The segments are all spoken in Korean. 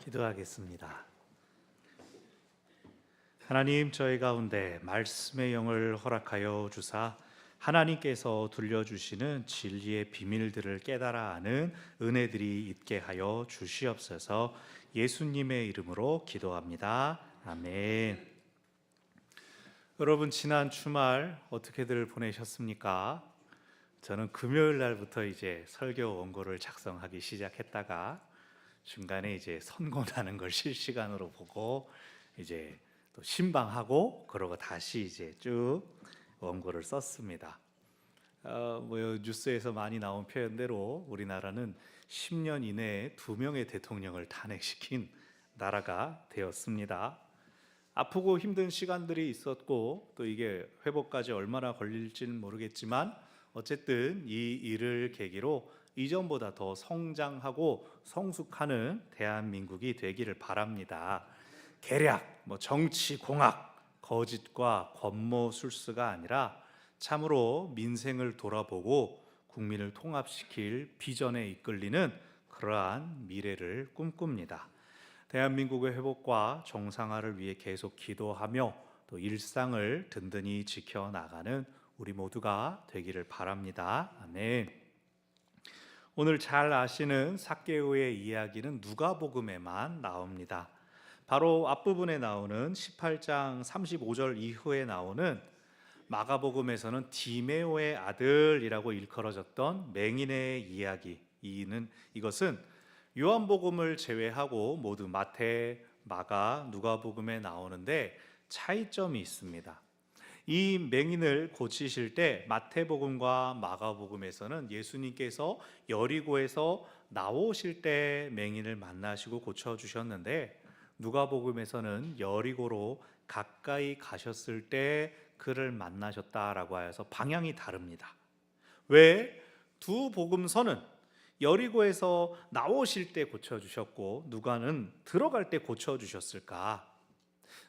기도하겠습니다. 하나님, 저희 가운데 말씀의 영을 허락하여 주사 하나님께서 들려주시는 진리의 비밀들을 깨달아 아는 은혜들이 있게 하여 주시옵소서. 예수님의 이름으로 기도합니다. 아멘. 여러분, 지난 주말 어떻게들 보내셨습니까? 저는 금요일 날부터 이제 설교 원고를 작성하기 시작했다가 중간에 이제 선고나는 걸 실시간으로 보고 이제 또 신방하고 그러고 다시 이제 쭉 원고를 썼습니다. 뉴스에서 많이 나온 표현대로 우리나라는 10년 이내에 2명의 대통령을 탄핵시킨 나라가 되었습니다. 아프고 힘든 시간들이 있었고 또 이게 회복까지 얼마나 걸릴지는 모르겠지만 어쨌든 이 일을 계기로 이전보다 더 성장하고 성숙하는 대한민국이 되기를 바랍니다. 계략, 정치 공학, 거짓과 권모술수가 아니라 참으로 민생을 돌아보고 국민을 통합시킬 비전에 이끌리는 그러한 미래를 꿈꿉니다. 대한민국의 회복과 정상화를 위해 계속 기도하며 또 일상을 든든히 지켜나가는 우리 모두가 되기를 바랍니다. 아멘. 오늘 잘 아시는 삭개오의 이야기는 누가복음에만 나옵니다. 바로 앞부분에 나오는 18장 35절 이후에 나오는 마가복음에서는 디메오의 아들이라고 일컬어졌던 맹인의 이야기. 이것은 요한복음을 제외하고 모두 마태, 마가, 누가복음에 나오는데 차이점이 있습니다. 이 맹인을 고치실 때 마태복음과 마가복음에서는 예수님께서 여리고에서 나오실 때 맹인을 만나시고 고쳐주셨는데 누가복음에서는 여리고로 가까이 가셨을 때 그를 만나셨다라고 하여서 방향이 다릅니다. 왜? 두 복음서는 여리고에서 나오실 때 고쳐주셨고 누가는 들어갈 때 고쳐주셨을까?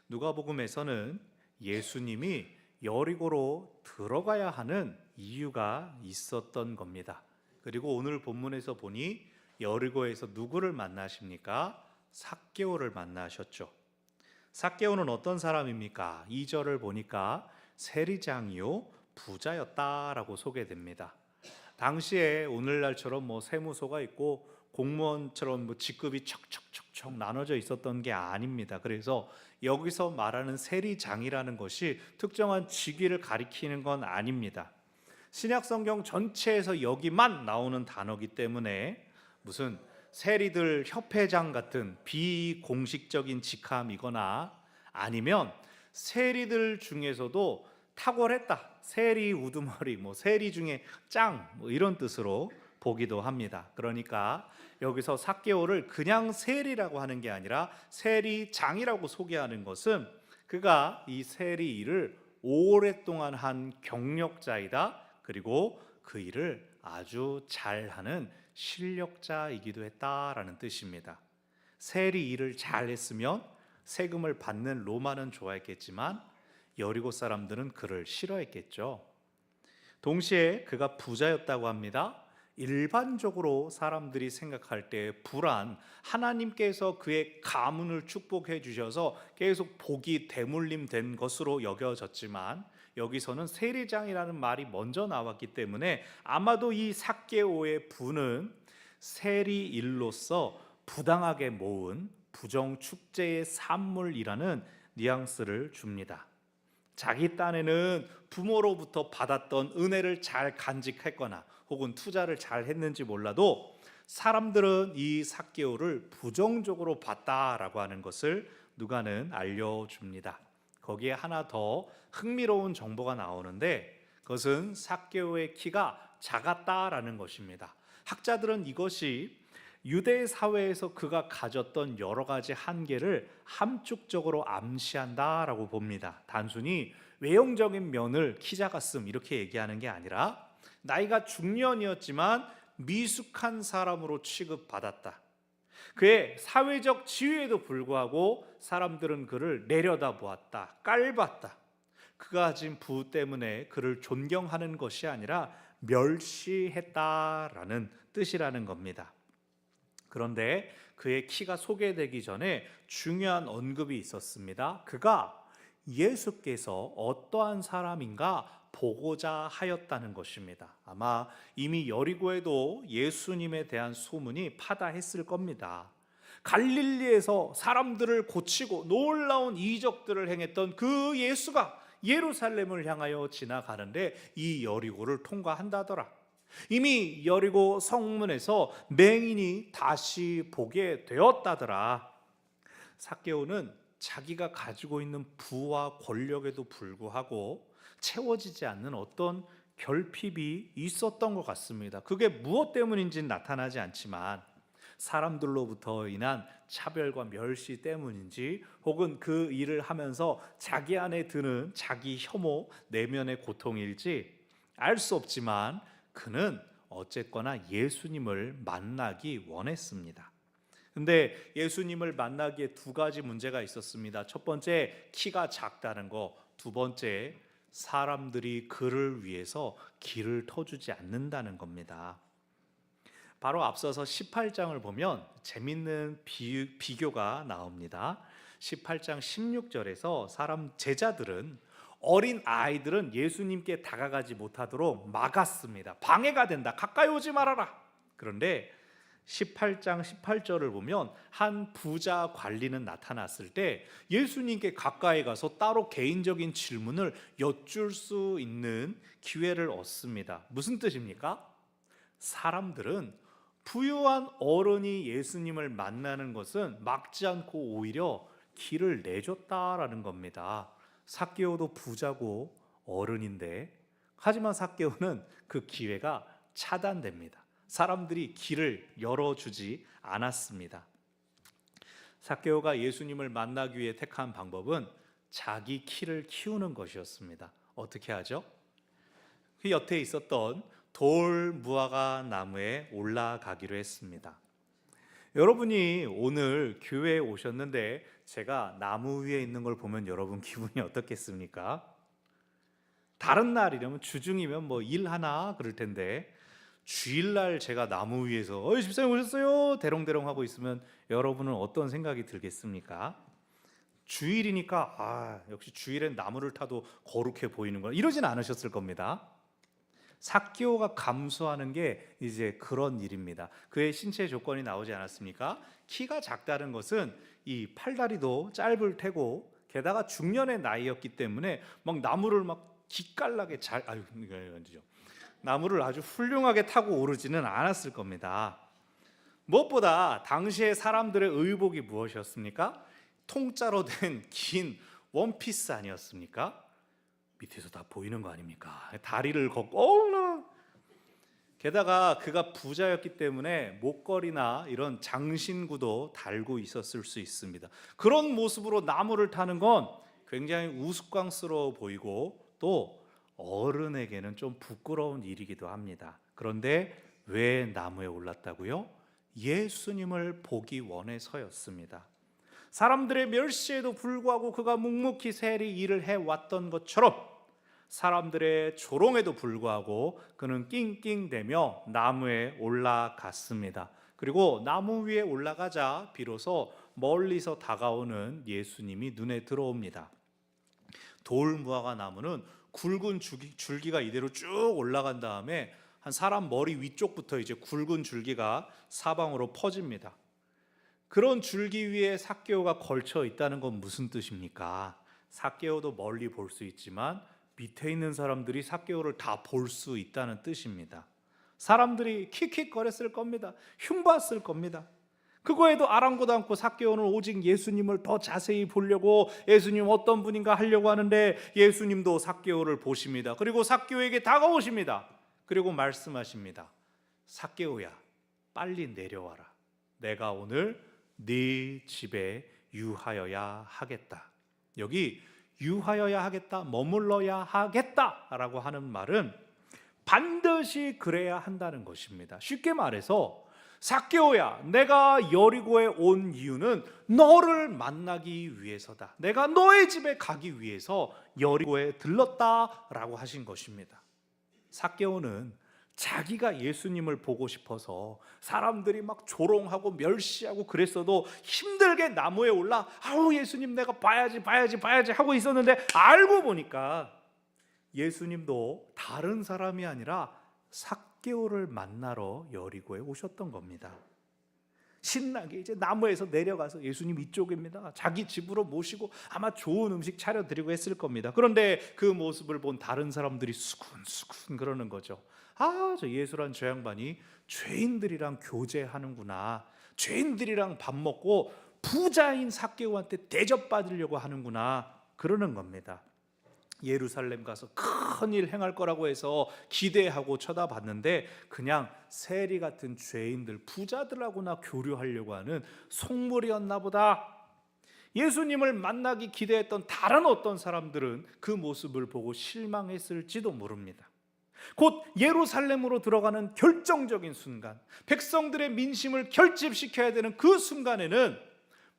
누가복음에서는 예수님이 여리고로 들어가야 하는 이유가 있었던 겁니다. 그리고 오늘 본문에서 보니 여리고에서 누구를 만나십니까? 삭개오를 만나셨죠. 삭개오는 어떤 사람입니까? 2절을 보니까 세리장이요 부자였다라고 소개됩니다. 당시에 오늘날처럼 세무소가 있고 공무원처럼 직급이 척척척척 나눠져 있었던 게 아닙니다. 그래서 여기서 말하는 세리장이라는 것이 특정한 직위를 가리키는 건 아닙니다. 신약성경 전체에서 여기만 나오는 단어이기 때문에 무슨 세리들 협회장 같은 비공식적인 직함이거나 아니면 세리들 중에서도 탁월했다, 세리 우두머리, 세리 중에 짱 이런 뜻으로 보기도 합니다. 그러니까 여기서 삭개오를 그냥 세리라고 하는 게 아니라 세리장이라고 소개하는 것은 그가 이 세리 일을 오랫동안 한 경력자이다. 그리고 그 일을 아주 잘하는 실력자이기도 했다라는 뜻입니다. 세리 일을 잘했으면 세금을 받는 로마는 좋아했겠지만 여리고 사람들은 그를 싫어했겠죠. 동시에 그가 부자였다고 합니다. 일반적으로 사람들이 생각할 때 불안, 하나님께서 그의 가문을 축복해 주셔서 계속 복이 대물림된 것으로 여겨졌지만 여기서는 세리장이라는 말이 먼저 나왔기 때문에 아마도 이 삭개오의 부는 세리 일로서 부당하게 모은 부정축제의 산물이라는 뉘앙스를 줍니다. 자기 딴에는 부모로부터 받았던 은혜를 잘 간직했거나 혹은 투자를 잘 했는지 몰라도 사람들은 이 삭개오를 부정적으로 봤다라고 하는 것을 누가는 알려줍니다. 거기에 하나 더 흥미로운 정보가 나오는데 그것은 삭개오의 키가 작았다라는 것입니다. 학자들은 이것이 유대 사회에서 그가 가졌던 여러 가지 한계를 함축적으로 암시한다라고 봅니다. 단순히 외형적인 면을 키 작았음 이렇게 얘기하는 게 아니라 나이가 중년이었지만 미숙한 사람으로 취급받았다. 그의 사회적 지위에도 불구하고 사람들은 그를 내려다보았다, 깔봤다. 그가 가진 부 때문에 그를 존경하는 것이 아니라 멸시했다라는 뜻이라는 겁니다. 그런데 그의 키가 소개되기 전에 중요한 언급이 있었습니다. 그가 예수께서 어떠한 사람인가 보고자 하였다는 것입니다. 아마 이미 여리고에도 예수님에 대한 소문이 파다했을 겁니다. 갈릴리에서 사람들을 고치고 놀라운 이적들을 행했던 그 예수가 예루살렘을 향하여 지나가는데 이 여리고를 통과한다더라. 이미 여리고 성문에서 맹인이 다시 보게 되었다더라. 삭개오는 자기가 가지고 있는 부와 권력에도 불구하고 채워지지 않는 어떤 결핍이 있었던 것 같습니다. 그게 무엇 때문인지는 나타나지 않지만 사람들로부터 인한 차별과 멸시 때문인지 혹은 그 일을 하면서 자기 안에 드는 자기 혐오, 내면의 고통일지 알 수 없지만 그는 어쨌거나 예수님을 만나기 원했습니다. 근데 예수님을 만나기에 두 가지 문제가 있었습니다. 첫 번째, 키가 작다는 거. 두 번째, 사람들이 그를 위해서 길을 터주지 않는다는 겁니다. 바로 앞서서 18장을 보면 재밌는 비교가 나옵니다. 18장 16절에서 제자들은 어린 아이들은 예수님께 다가가지 못하도록 막았습니다. 방해가 된다. 가까이 오지 말아라. 그런데 18장 18절을 보면 한 부자 관리는 나타났을 때 예수님께 가까이 가서 따로 개인적인 질문을 여쭐 수 있는 기회를 얻습니다. 무슨 뜻입니까? 사람들은 부유한 어른이 예수님을 만나는 것은 막지 않고 오히려 길을 내줬다라는 겁니다. 삭개오도 부자고 어른인데 하지만 삭개오는 그 기회가 차단됩니다. 사람들이 길을 열어주지 않았습니다. 삭개오가 예수님을 만나기 위해 택한 방법은 자기 키를 키우는 것이었습니다. 어떻게 하죠? 그 옆에 있었던 돌 무화과 나무에 올라가기로 했습니다. 여러분이 오늘 교회에 오셨는데 제가 나무 위에 있는 걸 보면 여러분 기분이 어떻겠습니까? 다른 날이라면 주중이면 뭐 일하나 그럴 텐데 주일날 제가 나무 위에서 집사님 오셨어요 대롱대롱 하고 있으면 여러분은 어떤 생각이 들겠습니까? 주일이니까 역시 주일엔 나무를 타도 거룩해 보이는구나 이러진 않으셨을 겁니다. 삭개오가 감수하는 게 이제 그런 일입니다. 그의 신체 조건이 나오지 않았습니까? 키가 작다는 것은 이 팔다리도 짧을 테고 게다가 중년의 나이였기 때문에 막 나무를 막 기깔나게 나무를 아주 훌륭하게 타고 오르지는 않았을 겁니다. 무엇보다 당시의 사람들의 의복이 무엇이었습니까? 통짜로 된 긴 원피스 아니었습니까? 밑에서 다 보이는 거 아닙니까? 다리를 걷고 게다가 그가 부자였기 때문에 목걸이나 이런 장신구도 달고 있었을 수 있습니다. 그런 모습으로 나무를 타는 건 굉장히 우스꽝스러워 보이고 또 어른에게는 좀 부끄러운 일이기도 합니다. 그런데 왜 나무에 올랐다고요? 예수님을 보기 원해서였습니다. 사람들의 멸시에도 불구하고 그가 묵묵히 세리 일을 해왔던 것처럼 사람들의 조롱에도 불구하고 그는 낑낑대며 나무에 올라갔습니다. 그리고 나무 위에 올라가자 비로소 멀리서 다가오는 예수님이 눈에 들어옵니다. 돌무화과 나무는 굵은 줄기가 이대로 쭉 올라간 다음에 한 사람 머리 위쪽부터 이제 굵은 줄기가 사방으로 퍼집니다. 그런 줄기 위에 삭개오가 걸쳐 있다는 건 무슨 뜻입니까? 삭개오도 멀리 볼 수 있지만 밑에 있는 사람들이 삭개오를 다 볼 수 있다는 뜻입니다. 사람들이 킥킥거렸을 겁니다. 흉봤을 겁니다. 그거에도 아랑곳 않고 삭개오는 오직 예수님을 더 자세히 보려고 예수님 어떤 분인가 하려고 하는데 예수님도 삭개오를 보십니다. 그리고 삭개오에게 다가오십니다. 그리고 말씀하십니다. 삭개오야, 빨리 내려와라. 내가 오늘 네 집에 유하여야 하겠다. 여기 유하여야 하겠다, 머물러야 하겠다라고 하는 말은 반드시 그래야 한다는 것입니다. 쉽게 말해서 삭개오야, 내가 여리고에 온 이유는 너를 만나기 위해서다. 내가 너의 집에 가기 위해서 여리고에 들렀다라고 하신 것입니다. 삭개오는 자기가 예수님을 보고 싶어서 사람들이 막 조롱하고 멸시하고 그랬어도 힘들게 나무에 올라 아우 예수님 내가 봐야지 하고 있었는데, 알고 보니까 예수님도 다른 사람이 아니라 삭개오를 만나러 여리고에 오셨던 겁니다. 신나게 이제 나무에서 내려가서 예수님 이쪽입니다, 자기 집으로 모시고 아마 좋은 음식 차려드리고 했을 겁니다. 그런데 그 모습을 본 다른 사람들이 수군수군 그러는 거죠. 저 예수란 저 양반이 죄인들이랑 교제하는구나, 죄인들이랑 밥 먹고 부자인 삭개오한테 대접받으려고 하는구나 그러는 겁니다. 예루살렘 가서 큰일 행할 거라고 해서 기대하고 쳐다봤는데 그냥 세리 같은 죄인들, 부자들하고나 교류하려고 하는 속물이었나 보다. 예수님을 만나기 기대했던 다른 어떤 사람들은 그 모습을 보고 실망했을지도 모릅니다. 곧 예루살렘으로 들어가는 결정적인 순간, 백성들의 민심을 결집시켜야 되는 그 순간에는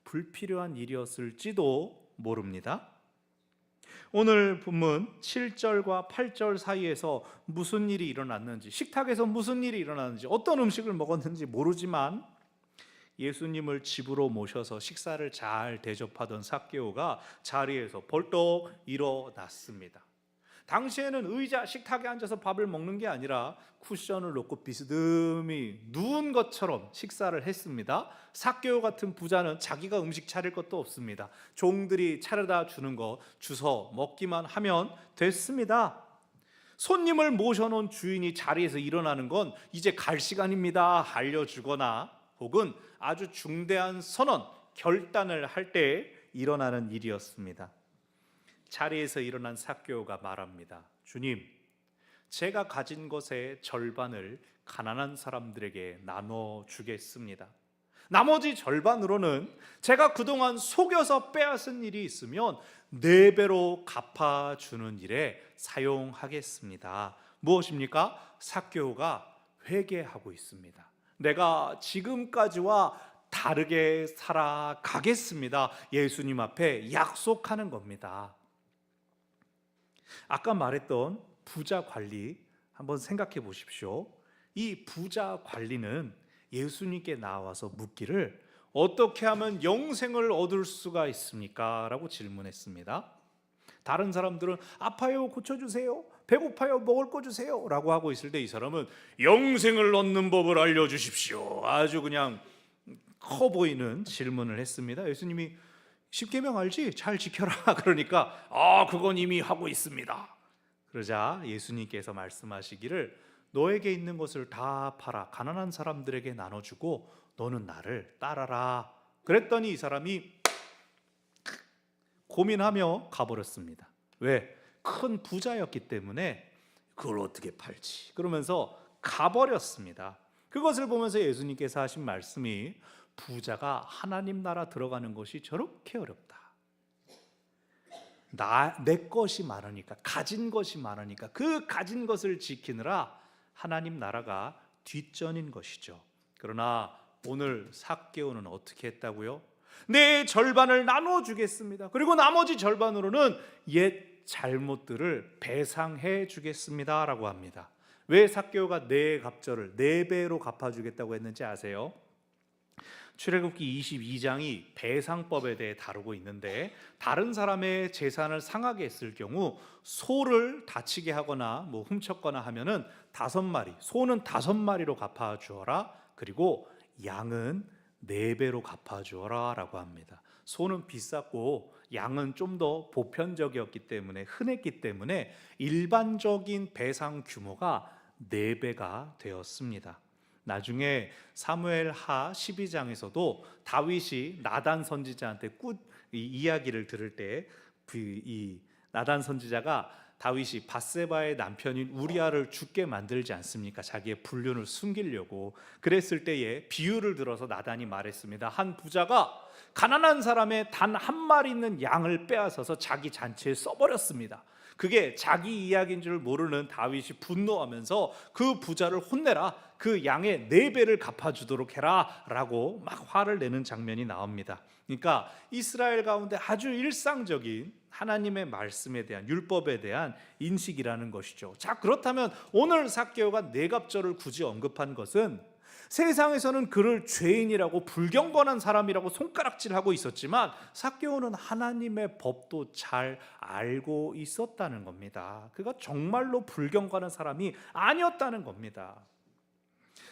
불필요한 일이었을지도 모릅니다. 오늘 본문 7절과 8절 사이에서 무슨 일이 일어났는지, 식탁에서 무슨 일이 일어났는지, 어떤 음식을 먹었는지 모르지만 예수님을 집으로 모셔서 식사를 잘 대접하던 삭개오가 자리에서 벌떡 일어났습니다. 당시에는 의자, 식탁에 앉아서 밥을 먹는 게 아니라 쿠션을 놓고 비스듬히 누운 것처럼 식사를 했습니다. 삭개오 같은 부자는 자기가 음식 차릴 것도 없습니다. 종들이 차려다 주는 거 주워 먹기만 하면 됐습니다. 손님을 모셔놓은 주인이 자리에서 일어나는 건 이제 갈 시간입니다 알려주거나 혹은 아주 중대한 선언, 결단을 할 때 일어나는 일이었습니다. 자리에서 일어난 삭개오가 말합니다. 주님, 제가 가진 것의 절반을 가난한 사람들에게 나눠주겠습니다. 나머지 절반으로는 제가 그동안 속여서 빼앗은 일이 있으면 4배로 갚아주는 일에 사용하겠습니다. 무엇입니까? 삭개오가 회개하고 있습니다. 내가 지금까지와 다르게 살아가겠습니다. 예수님 앞에 약속하는 겁니다. 아까 말했던 부자 관리 한번 생각해 보십시오. 이 부자 관리는 예수님께 나와서 묻기를 어떻게 하면 영생을 얻을 수가 있습니까? 라고 질문했습니다. 다른 사람들은 아파요 고쳐주세요, 배고파요 먹을 거 주세요 라고 하고 있을 때 이 사람은 영생을 얻는 법을 알려주십시오, 아주 그냥 커 보이는 질문을 했습니다. 예수님이 십계명 알지? 잘 지켜라 그러니까 그건 이미 하고 있습니다. 그러자 예수님께서 말씀하시기를 너에게 있는 것을 다 팔아 가난한 사람들에게 나눠주고 너는 나를 따라라. 그랬더니 이 사람이 고민하며 가버렸습니다. 왜? 큰 부자였기 때문에 그걸 어떻게 팔지? 그러면서 가버렸습니다. 그것을 보면서 예수님께서 하신 말씀이 부자가 하나님 나라 들어가는 것이 저렇게 어렵다. 내 것이 많으니까, 가진 것이 많으니까 그 가진 것을 지키느라 하나님 나라가 뒷전인 것이죠. 그러나 오늘 삭개오는 어떻게 했다고요? 내 절반을 나눠주겠습니다. 그리고 나머지 절반으로는 옛 잘못들을 배상해 주겠습니다 라고 합니다. 왜 삭개오가 내 갑절을 4배로 갚아주겠다고 했는지 아세요? 출애굽기 22장이 배상법에 대해 다루고 있는데 다른 사람의 재산을 상하게 했을 경우 소를 다치게 하거나 훔쳤거나 하면은 5마리, 소는 5마리로 갚아주어라. 그리고 양은 4배로 갚아주어라 라고 합니다. 소는 비쌌고 양은 좀 더 보편적이었기 때문에, 흔했기 때문에 일반적인 배상 규모가 4배가 되었습니다. 나중에 사무엘하 12장에서도 다윗이 나단 선지자한테 이야기를 들을 때 이 나단 선지자가 다윗이 밧세바의 남편인 우리아를 죽게 만들지 않습니까? 자기의 불륜을 숨기려고. 그랬을 때에 비유를 들어서 나단이 말했습니다. 한 부자가 가난한 사람의 단 한 마리 있는 양을 빼앗아서 자기 잔치에 써버렸습니다. 그게 자기 이야기인 줄 모르는 다윗이 분노하면서 그 부자를 혼내라, 그 양의 4배를 갚아주도록 해라 라고 막 화를 내는 장면이 나옵니다. 그러니까 이스라엘 가운데 아주 일상적인 하나님의 말씀에 대한, 율법에 대한 인식이라는 것이죠. 자, 그렇다면 오늘 삭개오가 뇌갑절을 굳이 언급한 것은 세상에서는 그를 죄인이라고, 불경건한 사람이라고 손가락질하고 있었지만 삭개오는 하나님의 법도 잘 알고 있었다는 겁니다. 그가 정말로 불경건한 사람이 아니었다는 겁니다.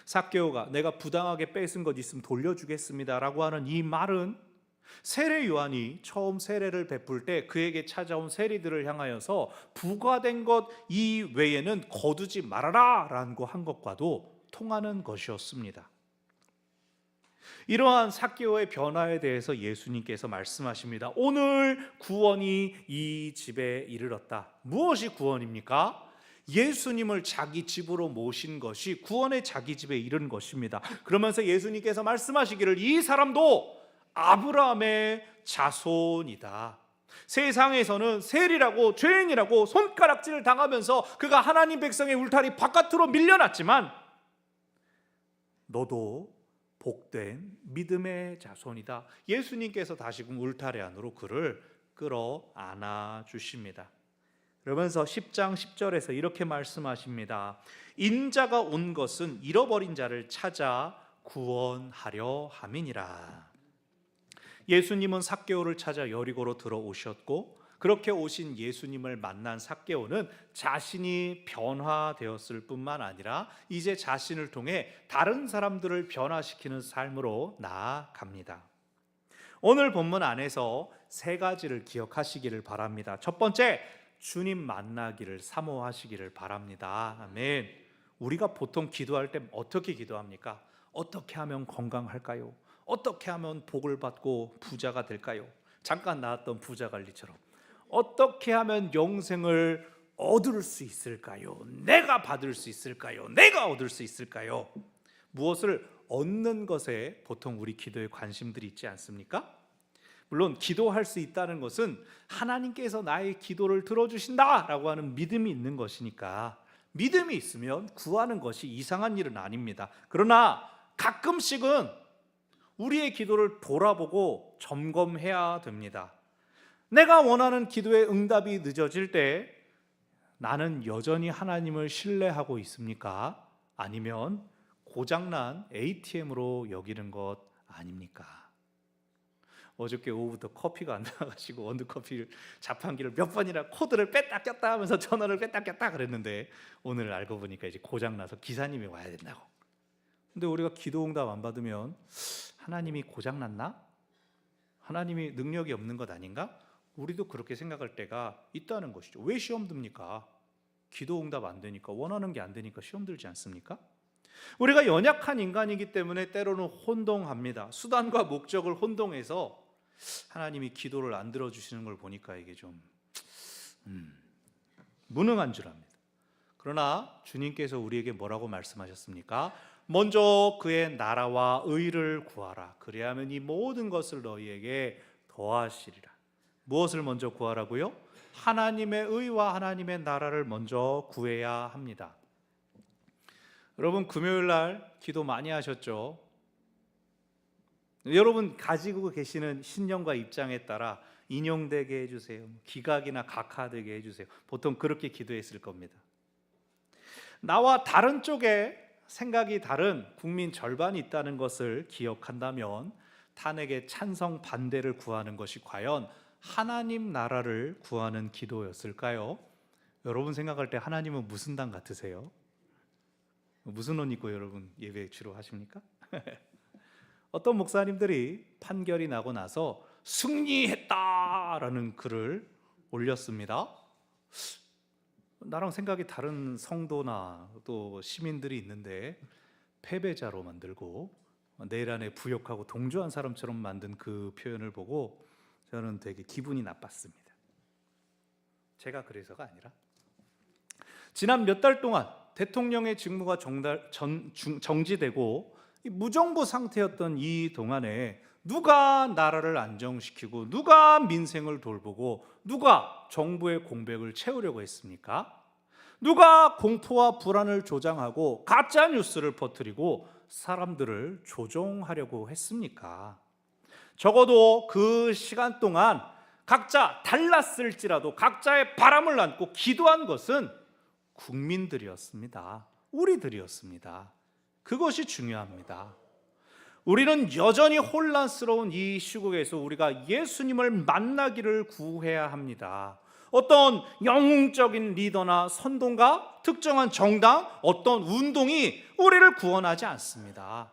삭개오가 내가 부당하게 뺏은 것 있으면 돌려주겠습니다 라고 하는 이 말은 세례 요한이 처음 세례를 베풀 때 그에게 찾아온 세리들을 향하여서 부과된 것 이외에는 거두지 말아라 라고 한 것과도 통하는 것이었습니다. 이러한 삭개오의 변화에 대해서 예수님께서 말씀하십니다. 오늘 구원이 이 집에 이르렀다. 무엇이 구원입니까? 예수님을 자기 집으로 모신 것이 구원의 자기 집에 이른 것입니다. 그러면서 예수님께서 말씀하시기를 이 사람도 아브라함의 자손이다. 세상에서는 세리라고, 죄인이라고 손가락질을 당하면서 그가 하나님 백성의 울타리 바깥으로 밀려났지만 너도 복된 믿음의 자손이다. 예수님께서 다시금 울타리 안으로 그를 끌어안아 주십니다. 그러면서 10장 10절에서 이렇게 말씀하십니다. 인자가 온 것은 잃어버린 자를 찾아 구원하려 함이니라. 예수님은 삭개오를 찾아 여리고로 들어오셨고, 그렇게 오신 예수님을 만난 삭개오는 자신이 변화되었을 뿐만 아니라 이제 자신을 통해 다른 사람들을 변화시키는 삶으로 나아갑니다. 오늘 본문 안에서 3가지를 기억하시기를 바랍니다. 첫 번째, 주님 만나기를 사모하시기를 바랍니다. 아멘. 우리가 보통 기도할 때 어떻게 기도합니까? 어떻게 하면 건강할까요? 어떻게 하면 복을 받고 부자가 될까요? 잠깐 나왔던 부자관리처럼 어떻게 하면 영생을 얻을 수 있을까요? 내가 받을 수 있을까요? 내가 얻을 수 있을까요? 무엇을 얻는 것에 보통 우리 기도에 관심들이 있지 않습니까? 물론 기도할 수 있다는 것은 하나님께서 나의 기도를 들어주신다라고 하는 믿음이 있는 것이니까, 믿음이 있으면 구하는 것이 이상한 일은 아닙니다. 그러나 가끔씩은 우리의 기도를 돌아보고 점검해야 됩니다. 내가 원하는 기도의 응답이 늦어질 때 나는 여전히 하나님을 신뢰하고 있습니까? 아니면 고장난 ATM으로 여기는 것 아닙니까? 어저께 오후부터 커피가 안 나와가지고 원두커피 자판기를 몇 번이나 코드를 뺐다 꼈다 하면서 전원을 뺐다 꼈다 그랬는데 오늘 알고 보니까 이제 고장나서 기사님이 와야 된다고. 근데 우리가 기도 응답 안 받으면 하나님이 고장났나? 하나님이 능력이 없는 것 아닌가? 우리도 그렇게 생각할 때가 있다는 것이죠. 왜 시험 듭니까? 기도 응답 안 되니까, 원하는 게 안 되니까 시험 들지 않습니까? 우리가 연약한 인간이기 때문에 때로는 혼동합니다. 수단과 목적을 혼동해서 하나님이 기도를 안 들어주시는 걸 보니까 이게 좀 무능한 줄 압니다. 그러나 주님께서 우리에게 뭐라고 말씀하셨습니까? 먼저 그의 나라와 의를 구하라. 그리하면 이 모든 것을 너희에게 더하시리라. 무엇을 먼저 구하라고요? 하나님의 의와 하나님의 나라를 먼저 구해야 합니다. 여러분 금요일 날 기도 많이 하셨죠? 여러분 가지고 계시는 신념과 입장에 따라 인용되게 해주세요. 기각이나 각하되게 해주세요. 보통 그렇게 기도했을 겁니다. 나와 다른 쪽에 생각이 다른 국민 절반이 있다는 것을 기억한다면 탄핵의 찬성 반대를 구하는 것이 과연 하나님 나라를 구하는 기도였을까요? 여러분 생각할 때 하나님은 무슨 당 같으세요? 무슨 옷 입고 여러분 예배 주로 하십니까? 어떤 목사님들이 판결이 나고 나서 승리했다라는 글을 올렸습니다. 나랑 생각이 다른 성도나 또 시민들이 있는데 패배자로 만들고 내일 안에 부욕하고 동조한 사람처럼 만든 그 표현을 보고 저는 되게 기분이 나빴습니다. 제가 그래서가 아니라 지난 몇 달 동안 대통령의 직무가 정지되고 무정부 상태였던 이 동안에 누가 나라를 안정시키고 누가 민생을 돌보고 누가 정부의 공백을 채우려고 했습니까? 누가 공포와 불안을 조장하고 가짜 뉴스를 퍼뜨리고 사람들을 조종하려고 했습니까? 적어도 그 시간 동안 각자 달랐을지라도 각자의 바람을 안고 기도한 것은 국민들이었습니다. 우리들이었습니다. 그것이 중요합니다. 우리는 여전히 혼란스러운 이 시국에서 우리가 예수님을 만나기를 구해야 합니다. 어떤 영웅적인 리더나 선동가, 특정한 정당, 어떤 운동이 우리를 구원하지 않습니다.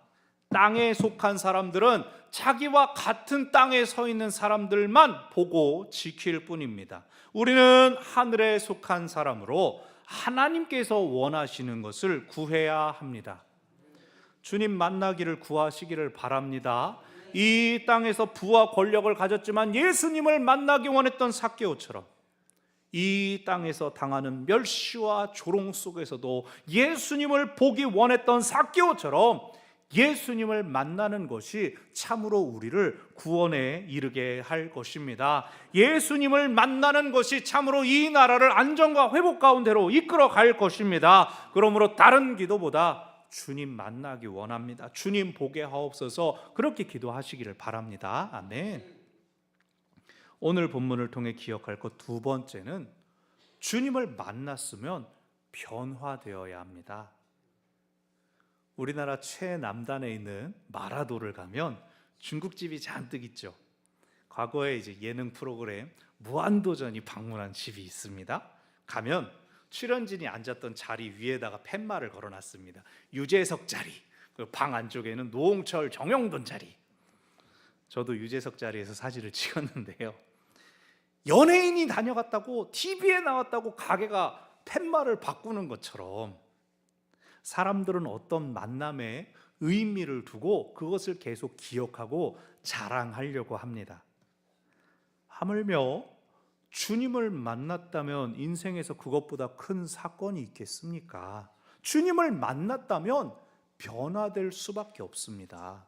땅에 속한 사람들은 자기와 같은 땅에 서 있는 사람들만 보고 지킬 뿐입니다. 우리는 하늘에 속한 사람으로 하나님께서 원하시는 것을 구해야 합니다. 주님 만나기를 구하시기를 바랍니다. 이 땅에서 부와 권력을 가졌지만 예수님을 만나기 원했던 삭개오처럼 이 땅에서 당하는 멸시와 조롱 속에서도 예수님을 보기 원했던 삭개오처럼 예수님을 만나는 것이 참으로 우리를 구원에 이르게 할 것입니다. 예수님을 만나는 것이 참으로 이 나라를 안정과 회복 가운데로 이끌어 갈 것입니다. 그러므로 다른 기도보다 주님 만나기 원합니다. 주님 보게 하옵소서. 그렇게 기도하시기를 바랍니다. 아멘. 오늘 본문을 통해 기억할 것 두 번째는 주님을 만났으면 변화되어야 합니다. 우리나라 최남단에 있는 마라도를 가면 중국집이 잔뜩 있죠. 과거에 이제 예능 프로그램 무한도전이 방문한 집이 있습니다. 가면 출연진이 앉았던 자리 위에다가 팻말을 걸어놨습니다. 유재석 자리. 방 안쪽에는 노홍철, 정영돈 자리. 저도 유재석 자리에서 사진을 찍었는데요. 연예인이 다녀갔다고, TV에 나왔다고 가게가 팻말을 바꾸는 것처럼 사람들은 어떤 만남에 의미를 두고 그것을 계속 기억하고 자랑하려고 합니다. 하물며 주님을 만났다면 인생에서 그것보다 큰 사건이 있겠습니까? 주님을 만났다면 변화될 수밖에 없습니다.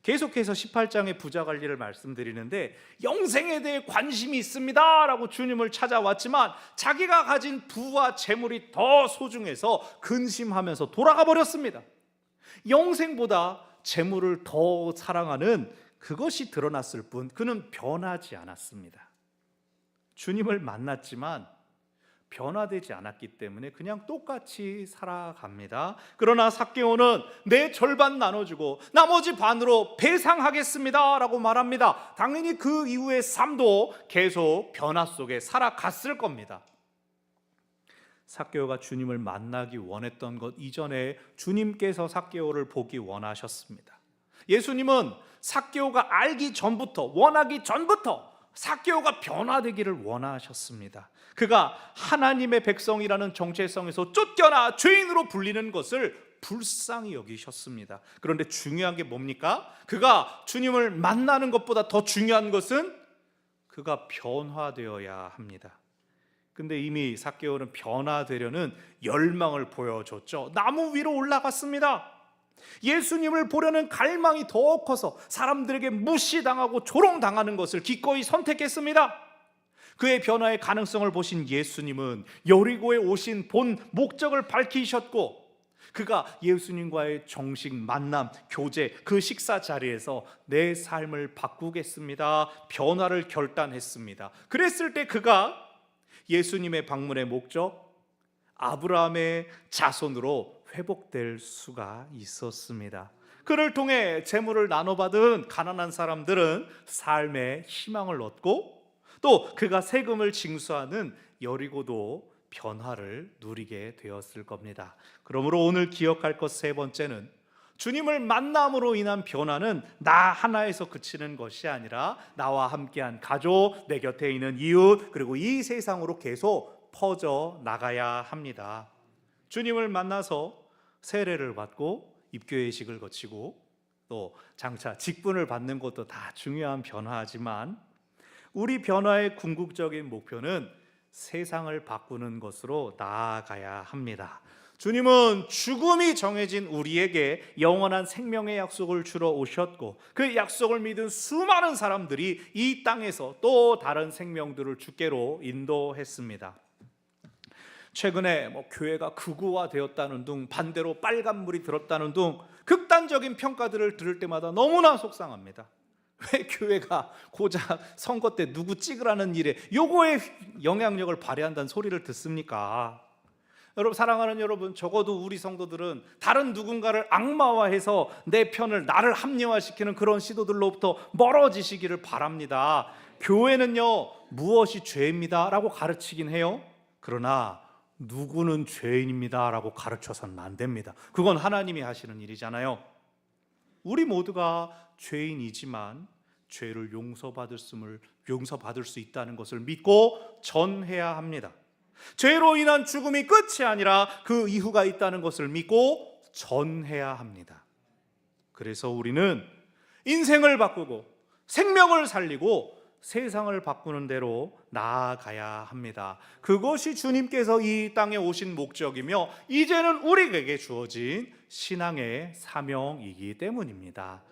계속해서 18장의 부자 관리를 말씀드리는데 영생에 대해 관심이 있습니다 라고 주님을 찾아왔지만 자기가 가진 부와 재물이 더 소중해서 근심하면서 돌아가 버렸습니다. 영생보다 재물을 더 사랑하는 그것이 드러났을 뿐 그는 변하지 않았습니다. 주님을 만났지만 변화되지 않았기 때문에 그냥 똑같이 살아갑니다. 그러나 삭개오는 내 절반 나눠주고 나머지 반으로 배상하겠습니다 라고 말합니다. 당연히 그 이후의 삶도 계속 변화 속에 살아갔을 겁니다. 삭개오가 주님을 만나기 원했던 것 이전에 주님께서 삭개오를 보기 원하셨습니다. 예수님은 삭개오가 알기 전부터, 원하기 전부터 삭개오가 변화되기를 원하셨습니다. 그가 하나님의 백성이라는 정체성에서 쫓겨나 죄인으로 불리는 것을 불쌍히 여기셨습니다. 그런데 중요한 게 뭡니까? 그가 주님을 만나는 것보다 더 중요한 것은 그가 변화되어야 합니다. 근데 이미 삭개오는 변화되려는 열망을 보여줬죠. 나무 위로 올라갔습니다. 예수님을 보려는 갈망이 더 커서 사람들에게 무시당하고 조롱당하는 것을 기꺼이 선택했습니다. 그의 변화의 가능성을 보신 예수님은 여리고에 오신 본 목적을 밝히셨고 그가 예수님과의 정식 만남, 교제, 그 식사 자리에서 내 삶을 바꾸겠습니다. 변화를 결단했습니다. 그랬을 때 그가 예수님의 방문의 목적, 아브라함의 자손으로 회복될 수가 있었습니다. 그를 통해 재물을 나눠받은 가난한 사람들은 삶의 희망을 얻고 또 그가 세금을 징수하는 여리고도 변화를 누리게 되었을 겁니다. 그러므로 오늘 기억할 것 세 번째는 주님을 만남으로 인한 변화는 나 하나에서 그치는 것이 아니라 나와 함께한 가족, 내 곁에 있는 이웃, 그리고 이 세상으로 계속 퍼져 나가야 합니다. 주님을 만나서 세례를 받고 입교회식을 거치고 또 장차 직분을 받는 것도 다 중요한 변화지만 우리 변화의 궁극적인 목표는 세상을 바꾸는 것으로 나아가야 합니다. 주님은 죽음이 정해진 우리에게 영원한 생명의 약속을 주러 오셨고 그 약속을 믿은 수많은 사람들이 이 땅에서 또 다른 생명들을 주께로 인도했습니다. 최근에 교회가 극우화되었다는 등 반대로 빨간불이 들었다는 등 극단적인 평가들을 들을 때마다 너무나 속상합니다. 왜 교회가 고작 선거 때 누구 찍으라는 일에 요거에 영향력을 발휘한다는 소리를 듣습니까? 여러분, 사랑하는 여러분, 적어도 우리 성도들은 다른 누군가를 악마화해서 내 편을, 나를 합리화시키는 그런 시도들로부터 멀어지시기를 바랍니다. 교회는요, 무엇이 죄입니다 라고 가르치긴 해요. 그러나 누구는 죄인입니다 라고 가르쳐서는 안 됩니다. 그건 하나님이 하시는 일이잖아요. 우리 모두가 죄인이지만 죄를 용서받을 수 있다는 것을 믿고 전해야 합니다. 죄로 인한 죽음이 끝이 아니라 그 이후가 있다는 것을 믿고 전해야 합니다. 그래서 우리는 인생을 바꾸고 생명을 살리고 세상을 바꾸는 대로 나아가야 합니다. 그것이 주님께서 이 땅에 오신 목적이며 이제는 우리에게 주어진 신앙의 사명이기 때문입니다.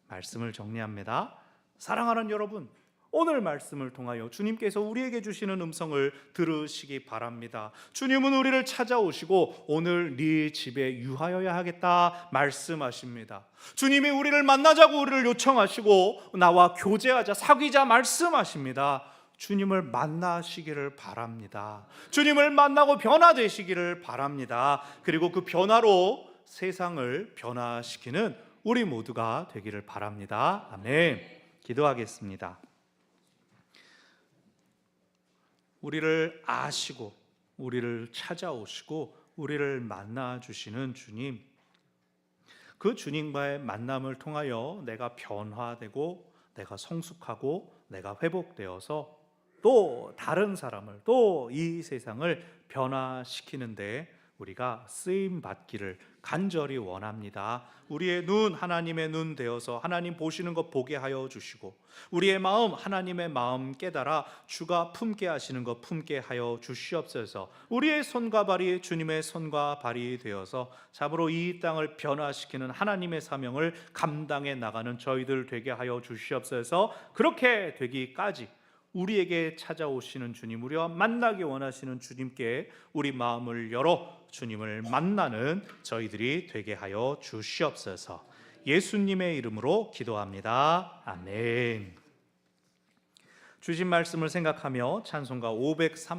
말씀을 정리합니다. 사랑하는 여러분, 오늘 말씀을 통하여 주님께서 우리에게 주시는 음성을 들으시기 바랍니다. 주님은 우리를 찾아오시고 오늘 네 집에 유하여야 하겠다 말씀하십니다. 주님이 우리를 만나자고 우리를 요청하시고 나와 교제하자, 사귀자 말씀하십니다. 주님을 만나시기를 바랍니다. 주님을 만나고 변화되시기를 바랍니다. 그리고 그 변화로 세상을 변화시키는 우리 모두가 되기를 바랍니다. 아멘. 기도하겠습니다. 우리를 아시고 우리를 찾아오시고 우리를 만나 주시는 주님, 그 주님과의 만남을 통하여 내가 변화되고 내가 성숙하고 내가 회복되어서 또 다른 사람을, 또 이 세상을 변화시키는데 우리가 쓰임 받기를 간절히 원합니다. 우리의 눈 하나님의 눈 되어서 하나님 보시는 것 보게 하여 주시고, 우리의 마음 하나님의 마음 깨달아 주가 품게 하시는 것 품게 하여 주시옵소서. 우리의 손과 발이 주님의 손과 발이 되어서 잡으로 이 땅을 변화시키는 하나님의 사명을 감당해 나가는 저희들 되게 하여 주시옵소서. 그렇게 되기까지 우리에게 찾아오시는 주님, 우리와 만나기 원하시는 주님께 우리 마음을 열어 주님을 만나는 저희들이 되게 하여 주시옵소서. 예수님의 이름으로 기도합니다. 아멘. 주신 말씀을 생각하며 찬송가 503